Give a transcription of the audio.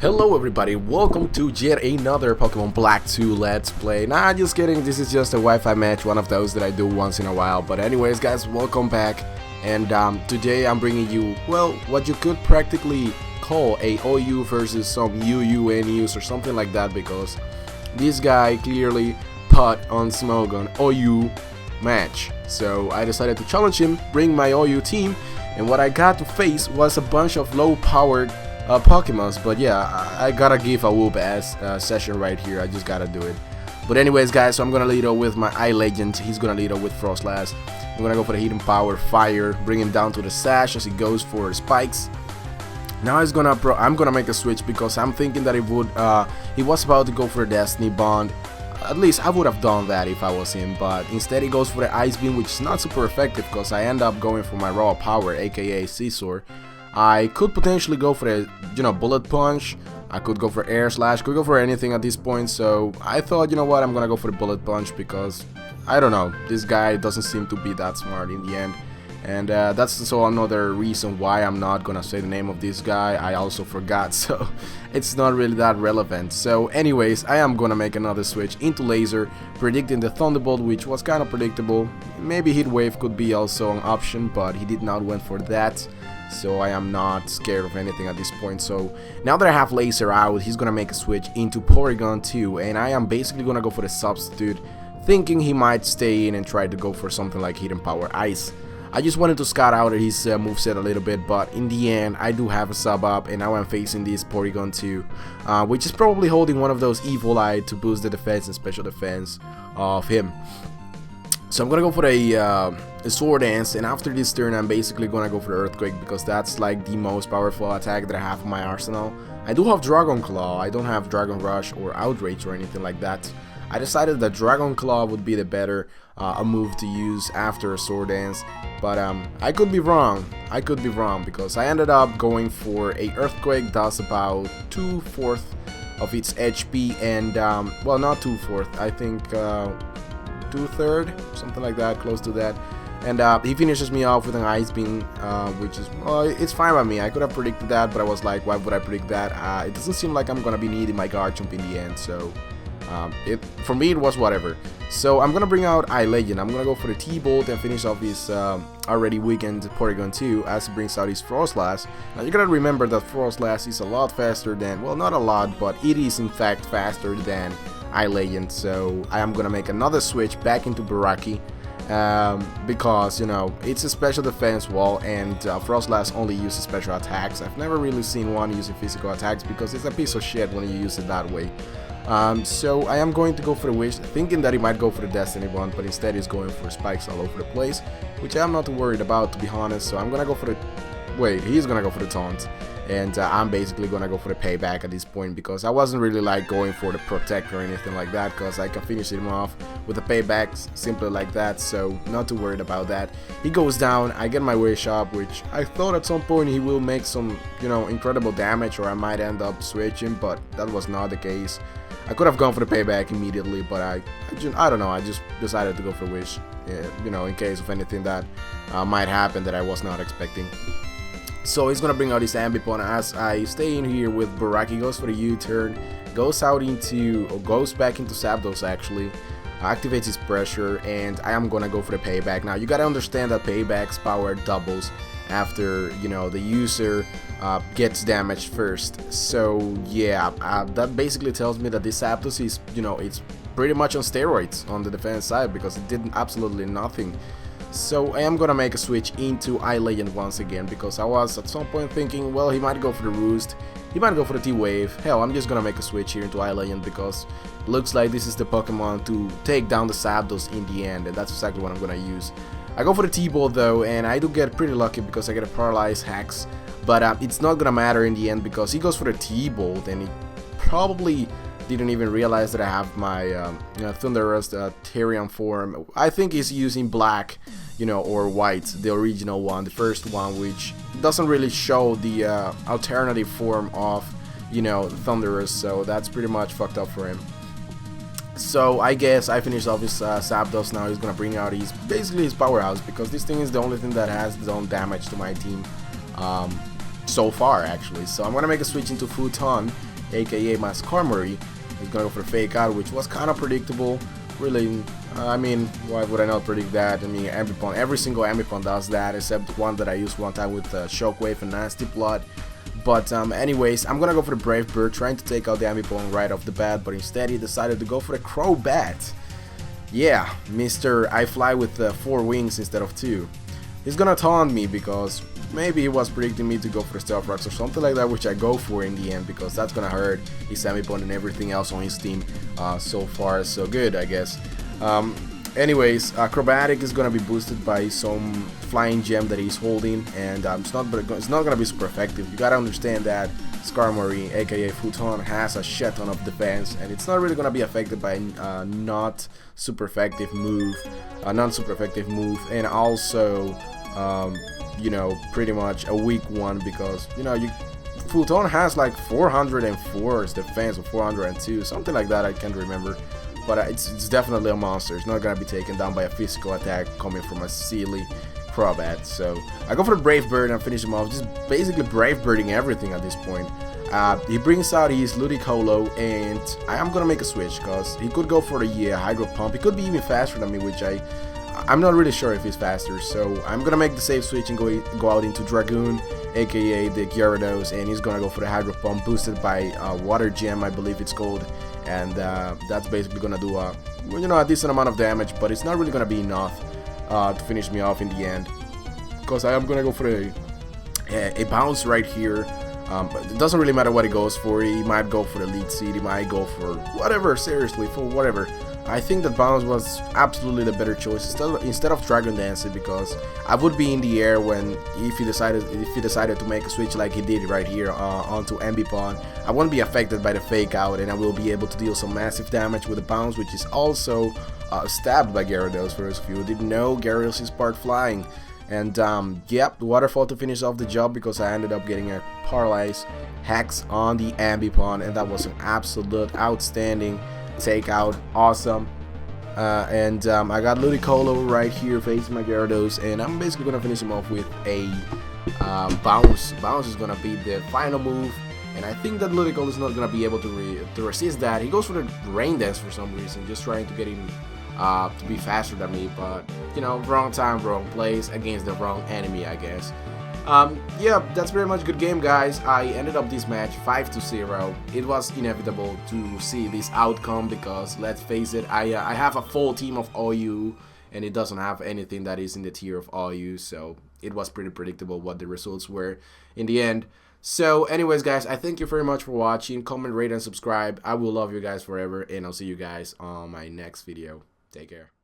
Hello everybody, welcome to yet another Pokemon Black 2 Let's Play. Nah, just kidding, this is just a Wi-Fi match, one of those that I do once in a while. But anyways guys, welcome back. And today I'm bringing you, well, what you could practically call a OU versus some UUNUs or something like that, because this guy clearly put on smoke on OU match. So I decided to challenge him, bring my OU team, and what I got to face was a bunch of low-powered Pokemons. But yeah, I gotta give a whoop ass session right here. I just gotta do it. But anyways guys, so I'm gonna lead off with my I-Legend. He's gonna lead off with Froslass. I'm gonna go for the Hidden Power, Fire, bring him down to the Sash as he goes for Spikes. Now I'm gonna make a switch because I'm thinking that he was about to go for a Destiny Bond. At least I would have done that if I was him, but instead he goes for the Ice Beam, which is not super effective because I end up going for my Raw Power, aka Scizor. I could potentially go for the, Bullet Punch. I could go for Air Slash, could go for anything at this point. So I thought, you know what, I'm gonna go for the Bullet Punch because, I don't know, this guy doesn't seem to be that smart in the end. And that's also another reason why I'm not gonna say the name of this guy. I also forgot, so it's not really that relevant. So anyways, I am gonna make another switch into Laser, predicting the Thunderbolt, which was kind of predictable. Maybe Heat Wave could be also an option, but he did not went for that. So I am not scared of anything at this point. So now that I have Laser out, he's gonna make a switch into Porygon 2, and I am basically gonna go for the substitute, thinking he might stay in and try to go for something like Hidden Power Ice. I just wanted to scout out his moveset a little bit, but in the end I do have a sub up, and now I'm facing this Porygon 2, which is probably holding one of those Evil Eye to boost the defense and special defense of him. So I'm gonna go for a Sword Dance, and after this turn I'm basically gonna go for the Earthquake because that's like the most powerful attack that I have in my arsenal. I do have Dragon Claw, I don't have Dragon Rush or Outrage or anything like that. I decided that Dragon Claw would be the better a move to use after a Sword Dance, but I could be wrong. Because I ended up going for a Earthquake. Does about 2/4 of its HP, and well, not 2/4, I think 2/3, something like that, close to that. And he finishes me off with an Ice Beam, which is, well, it's fine by me. I could have predicted that, but I was like, why would I predict that? It doesn't seem like I'm gonna be needing my Garchomp in the end, so for me it was whatever. So I'm gonna bring out I-Legend. I'm gonna go for the T-Bolt and finish off his already weakened Porygon 2 as he brings out his Froslass. Now you gotta remember that Froslass is a lot faster than, well, not a lot, but it is in fact faster than I-Legend. So I am gonna make another switch back into Baraki, because, it's a special defense wall, and Froslass only uses special attacks. I've never really seen one using physical attacks because it's a piece of shit when you use it that way. So I am going to go for the Wish, thinking that he might go for the Destiny one, but instead he's going for Spikes all over the place, which I'm not too worried about, to be honest. So I'm gonna go for the, wait, he's gonna go for the Taunt, and I'm basically gonna go for the Payback at this point because I wasn't really like going for the Protect or anything like that, because I can finish him off with a Payback simply like that, so not too worried about that. He goes down, I get my Wish up, which I thought at some point he will make some, incredible damage, or I might end up switching, but that was not the case. I could have gone for the Payback immediately, but I don't know, I just decided to go for Wish, in case of anything that might happen that I was not expecting. So he's gonna bring out his Ambipom as I stay in here with Baraki. Goes for the U-turn, goes back into Zapdos actually, activates his Pressure, and I am gonna go for the Payback. Now you gotta understand that Payback's power doubles after, the user gets damaged first. So yeah, that basically tells me that this Zapdos is, it's pretty much on steroids on the defense side because it did absolutely nothing. So I am gonna make a switch into I-Legend once again because I was at some point thinking, well, he might go for the Roost, he might go for the T-Wave. Hell, I'm just gonna make a switch here into I-Legend because it looks like this is the Pokemon to take down the Zapdos in the end, and that's exactly what I'm gonna use. I go for the T-Bolt though, and I do get pretty lucky because I get a Paralyzed Hex, but it's not gonna matter in the end because he goes for the T-Bolt, and he probably didn't even realize that I have my Thunderous Therian form. I think he's using Black, or White, the original one, the first one, which doesn't really show the alternative form of, Thunderous, so that's pretty much fucked up for him. So I guess I finished off his Zapdos. Now he's gonna bring out basically his Powerhouse, because this thing is the only thing that has done damage to my team so far actually. So I'm gonna make a switch into Futon, aka my Skarmory, is gonna go for a fake out, which was kind of predictable. Really, I mean, why would I not predict that? I mean, Ambipom, every single Ambipom does that, except one that I used one time with Shockwave and Nasty Blood. But anyways, I'm gonna go for the Brave Bird, trying to take out the Ambipom right off the bat, but instead he decided to go for the Crobat. Yeah, Mr. I fly with 4 wings instead of 2. He's gonna taunt me because maybe he was predicting me to go for the Stealth Rocks or something like that, which I go for in the end because that's gonna hurt his Ambipom and everything else on his team. So far so good, I guess. Anyways, Acrobatic is gonna be boosted by some flying gem that he's holding, and it's not gonna be super effective. You gotta understand that Skarmory, aka Futon, has a shit ton of defense, and it's not really gonna be affected by not super effective move, non-super effective move, and also you know, pretty much a weak one because you know Futon has like 404 defense or 402, something like that. I can't remember. But it's definitely a monster. It's not gonna be taken down by a physical attack coming from a silly Crobat. So I go for the Brave Bird and finish him off, just basically Brave Birding everything at this point. He brings out his Ludicolo, and I am gonna make a switch because he could go for the Hydro Pump. He could be even faster than me, which I'm not really sure if he's faster. So I'm gonna make the safe switch and go out into Dragoon, aka the Gyarados, and he's gonna go for the Hydro Pump boosted by Water Gem, I believe it's called. And that's basically gonna do a decent amount of damage, but it's not really gonna be enough to finish me off in the end, because I am gonna go for a bounce right here. But it doesn't really matter what he goes for. He might go for the lead seed, he might go for whatever, seriously, for whatever. I think that bounce was absolutely the better choice instead of Dragon Dancing, because I would be in the air if he decided to make a switch like he did right here onto Ambipom. I won't be affected by the fake out, and I will be able to deal some massive damage with the bounce, which is also stabbed by Gyarados. For those of you who didn't know, Gyarados is part flying. And yep, the Waterfall to finish off the job, because I ended up getting a Paralyze Hex on the Ambipom, and that was an absolute outstanding takeout. Awesome. I got Ludicolo right here facing my Gyarados, and I'm basically gonna finish him off with a bounce. Bounce is gonna be the final move, and I think that Ludicolo is not gonna be able to resist that. He goes for the Rain Dance for some reason, just trying to get him to be faster than me, but you know, wrong time, wrong place against the wrong enemy, I guess. Yeah, that's very much good game, guys. I ended up this match 5-0. It was inevitable to see this outcome because, let's face it, I have a full team of OU, and it doesn't have anything that is in the tier of OU, so it was pretty predictable what the results were in the end. So anyways, guys, I thank you very much for watching. Comment, rate, and subscribe. I will love you guys forever, and I'll see you guys on my next video. Take care.